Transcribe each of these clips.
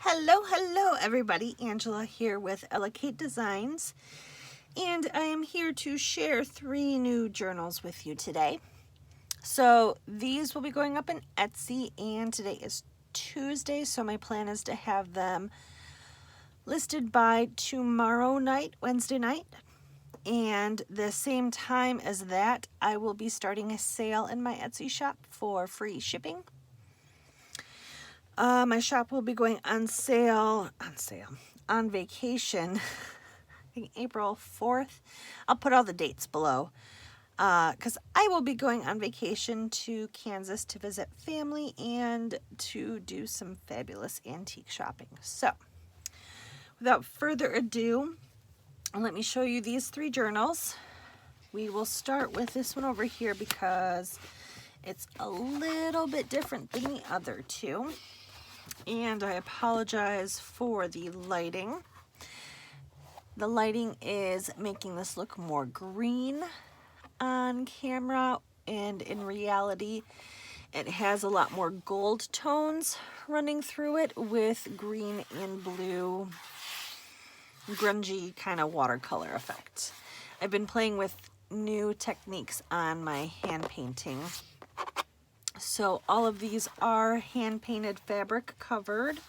Hello everybody. Angela here with ElaCateDesigns, and I am here to share 3 new journals with you today. So these will be going up in Etsy, and today is Tuesday, so my plan is to have them listed by tomorrow night, Wednesday night. And the same time as that, I will be starting a sale in my Etsy shop for free shipping. My shop will be going on vacation, I think April 4th. I'll put all the dates below, because I will be going on vacation to Kansas to visit family and to do some fabulous antique shopping. So, without further ado, let me show you these 3 journals. We will start with this one over here because it's a little bit different than the other 2. And I apologize for the lighting. The lighting is making this look more green on camera, and in reality it has a lot more gold tones running through it with green and blue grungy kind of watercolor effect. I've been playing with new techniques on my hand painting. So all of these are hand painted fabric covered,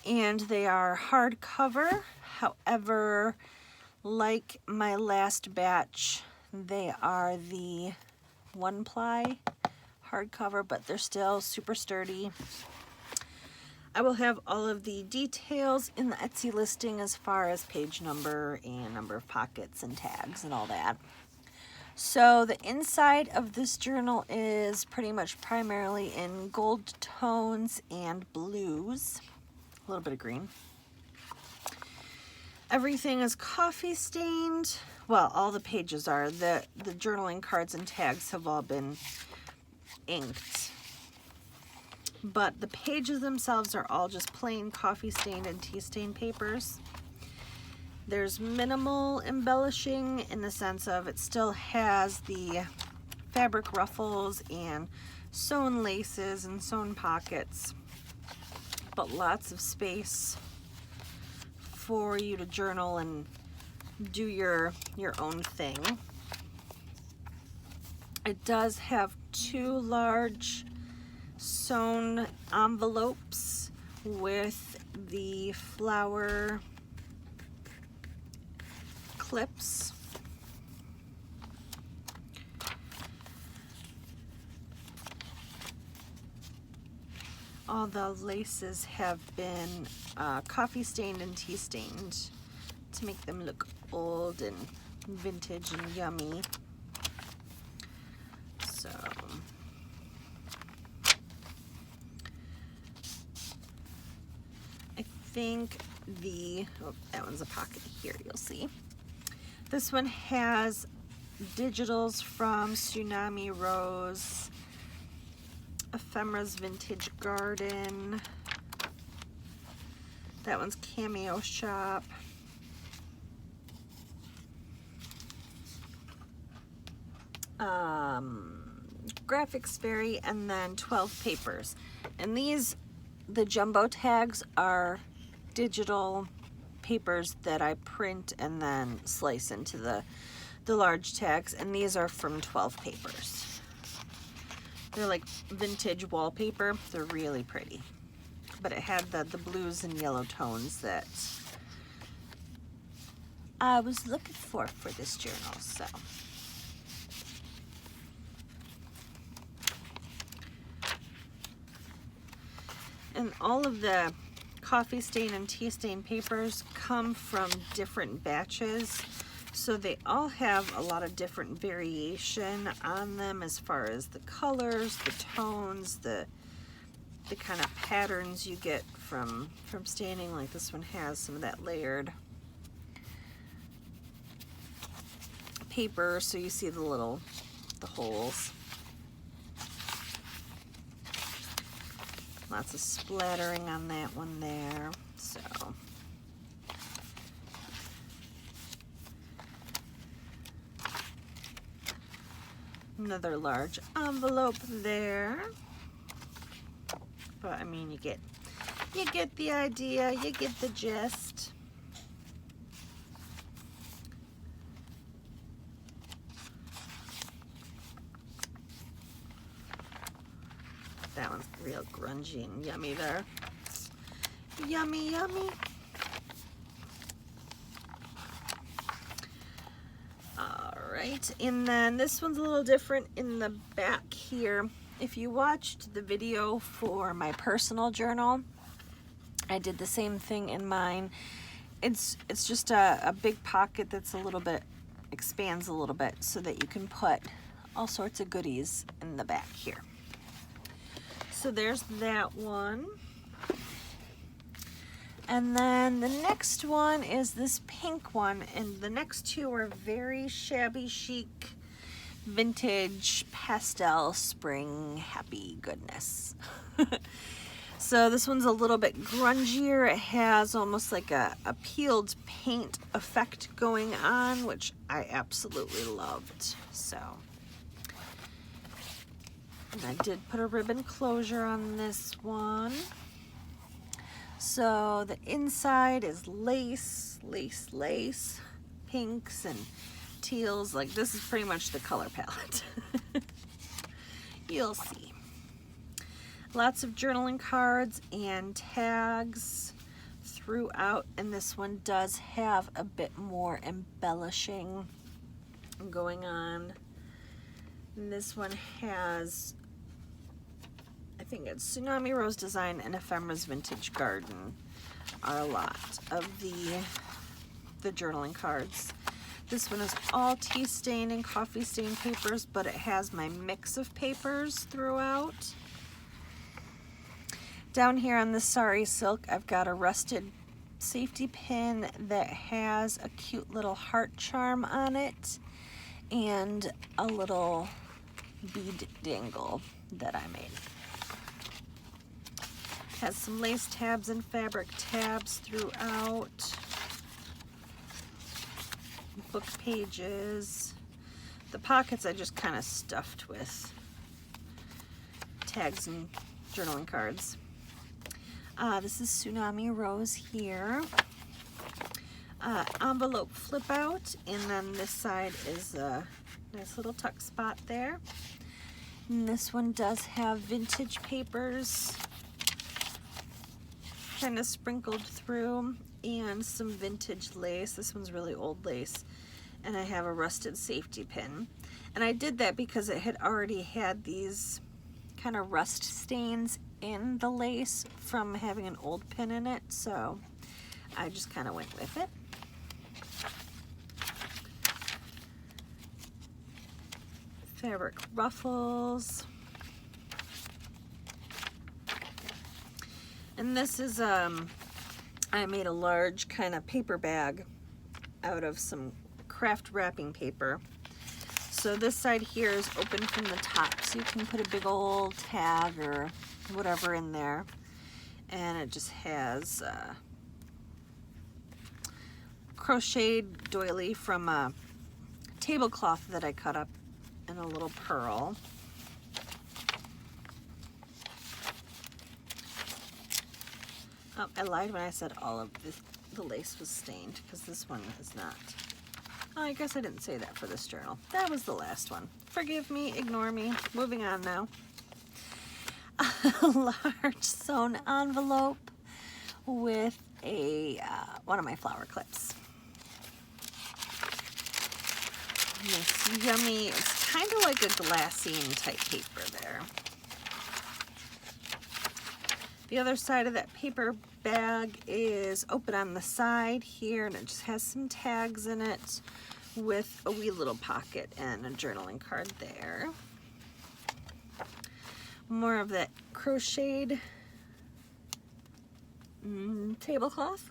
and they are hardcover. However, like my last batch, they are the 1-ply hardcover, but they're still super sturdy. I will have all of the details in the Etsy listing as far as page number and number of pockets and tags and all that. So the inside of this journal is pretty much primarily in gold tones and blues, a little bit of green. Everything is coffee stained. Well, all the pages are. The journaling cards and tags have all been inked. But the pages themselves are all just plain coffee stained and tea stained papers. There's minimal embellishing in the sense of it still has the fabric ruffles and sewn laces and sewn pockets, but lots of space for you to journal and do your own thing. It does have 2 large sewn envelopes with the flower clips. All the laces have been coffee stained and tea stained to make them look old and vintage and yummy. So I think that one's a pocket here, you'll see. This one has digitals from Tsunami Rose, Ephemera's Vintage Garden. That one's Cameo Shop. Graphics Fairy, and then 12 papers. And the jumbo tags are digital papers that I print and then slice into the large tags, and these are from 12 papers. They're like vintage wallpaper. They're really pretty. But it had the blues and yellow tones that I was looking for this journal. So and all of the coffee stain and tea stain papers come from different batches, so they all have a lot of different variation on them as far as the colors, the tones, the kind of patterns you get from staining. Like this one has some of that layered paper, so you see the holes. Lots of splattering on that one there. So another large envelope there. But I mean, you get You get the idea, you get the gist. That one's real grungy and yummy there. Yummy, yummy. All right, and then this one's a little different in the back here. If you watched the video for my personal journal, I did the same thing in mine. It's just a big pocket that's a little bit, expands a little bit so that you can put all sorts of goodies in the back here. So there's that one. And then the next one is this pink one, and the next two are very shabby chic, vintage, pastel, spring, happy goodness. So this one's a little bit grungier. It has almost like a peeled paint effect going on, which I absolutely loved. So, and I did put a ribbon closure on this one. So the inside is lace, lace, lace, pinks and teals. Like, this is pretty much the color palette. You'll see. Lots of journaling cards and tags throughout, and this one does have a bit more embellishing going on. And this one has, I think it's Tsunami Rose Design and Ephemera's Vintage Garden are a lot of the journaling cards. This one is all tea stain and coffee stain papers, but it has my mix of papers throughout. Down here on the Sari Silk, I've got a rusted safety pin that has a cute little heart charm on it and a little bead dangle that I made. Has some lace tabs and fabric tabs throughout. Book pages. The pockets I just kind of stuffed with tags and journaling cards. This is Tsunami Rose here. Envelope flip out, and then this side is a nice little tuck spot there. And this one does have vintage papers kind of sprinkled through and some vintage lace. This one's really old lace, and I have a rusted safety pin. And I did that because it had already had these kind of rust stains in the lace from having an old pin in it, so I just kind of went with it. Fabric ruffles. And this is, I made a large kind of paper bag out of some craft wrapping paper. So this side here is open from the top, so you can put a big old tag or whatever in there. And it just has crocheted doily from a tablecloth that I cut up and a little pearl. Oh, I lied when I said all of the lace was stained, because this one is not. Oh, I guess I didn't say that for this journal. That was the last one. Forgive me, ignore me. Moving on now. A large sewn envelope with a one of my flower clips. This yummy, it's kind of like a glassine type paper there. The other side of that paper bag is open on the side here, and it just has some tags in it with a wee little pocket and a journaling card there. More of that crocheted tablecloth.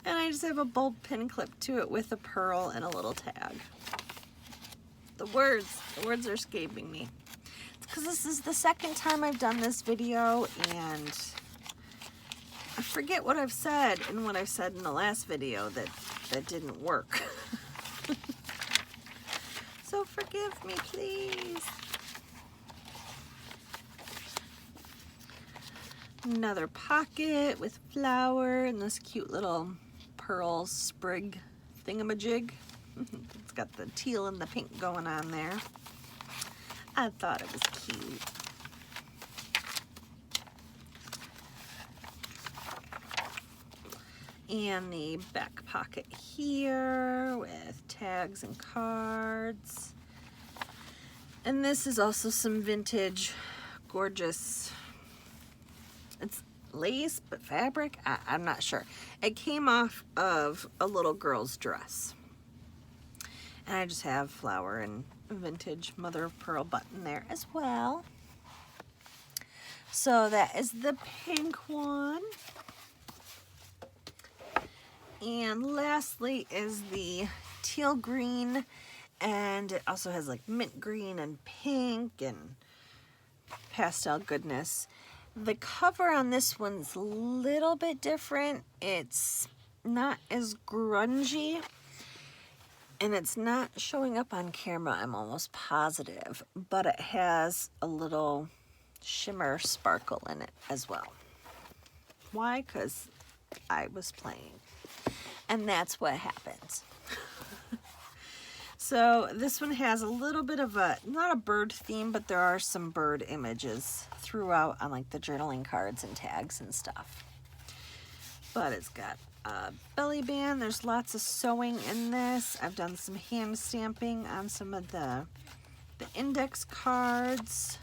And I just have a bulb pin clip to it with a pearl and a little tag. The words are escaping me. It's because this is the second time I've done this video, and I forget what I've said and what I said in the last video that didn't work. So forgive me, please. Another pocket with flower and this cute little pearl sprig thingamajig. It's got the teal and the pink going on there. I thought it was cute. And the back pocket here with tags and cards. And this is also some vintage, gorgeous, it's lace, but fabric? I'm not sure. It came off of a little girl's dress. And I just have flower and vintage mother of pearl button there as well. So that is the pink one. And lastly is the teal green, and it also has like mint green and pink and pastel goodness. The cover on this one's a little bit different. It's not as grungy, and it's not showing up on camera, I'm almost positive, but it has a little shimmer sparkle in it as well. Why? Because I was playing. And that's what happens. So this one has a little bit of a, not a bird theme, but there are some bird images throughout on like the journaling cards and tags and stuff. But it's got a belly band. There's lots of sewing in this. I've done some hand stamping on some of the index cards.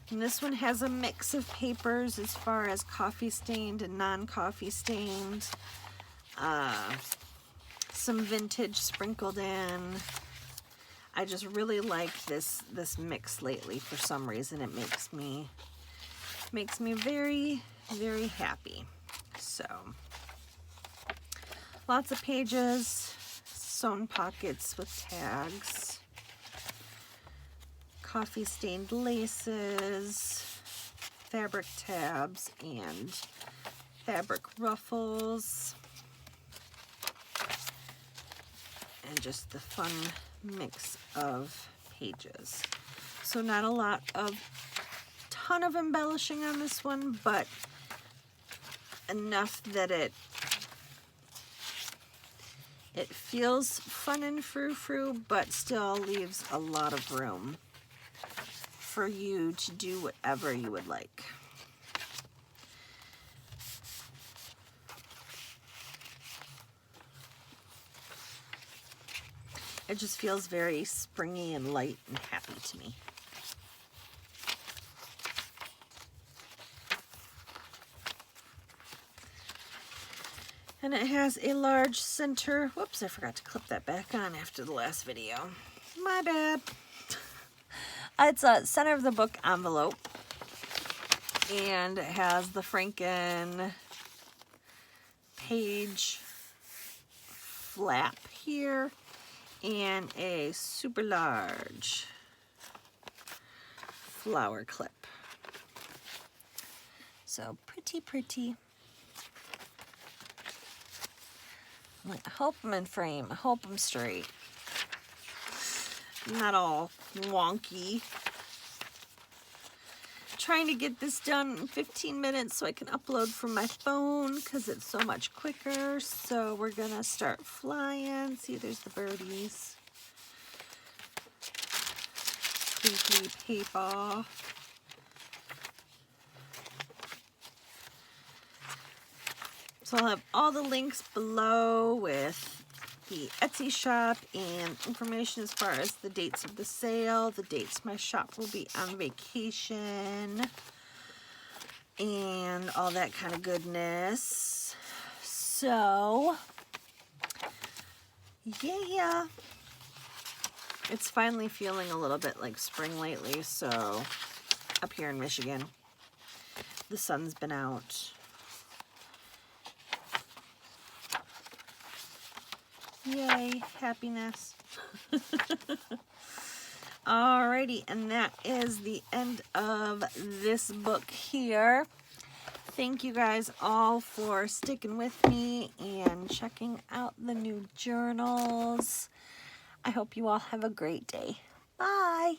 And this one has a mix of papers as far as coffee stained and non-coffee stained. Some vintage sprinkled in. I just really like this mix lately for some reason. It makes me very, very happy. So lots of pages, sewn pockets with tags, coffee stained laces, fabric tabs, and fabric ruffles, and just the fun mix of pages. So not a lot of ton of embellishing on this one, but enough that it feels fun and frou-frou, but still leaves a lot of room for you to do whatever you would like. It just feels very springy and light and happy to me. And it has a large center. Whoops, I forgot to clip that back on after the last video. My bad. It's a center of the book envelope. And it has the Franken page flap here. And a super large flower clip. So pretty, pretty. I hope I'm in frame. I hope I'm straight. Not all wonky. Trying to get this done in 15 minutes so I can upload from my phone because it's so much quicker. So we're gonna start flying. See, there's the birdies. Crinkly paper. So I'll have all the links below with the Etsy shop and information as far as the dates of the sale, the dates my shop will be on vacation, and all that kind of goodness. So, yeah. It's finally feeling a little bit like spring lately, so up here in Michigan, the sun's been out. Yay, happiness. Alrighty, and that is the end of this book here. Thank you guys all for sticking with me and checking out the new journals. I hope you all have a great day. Bye.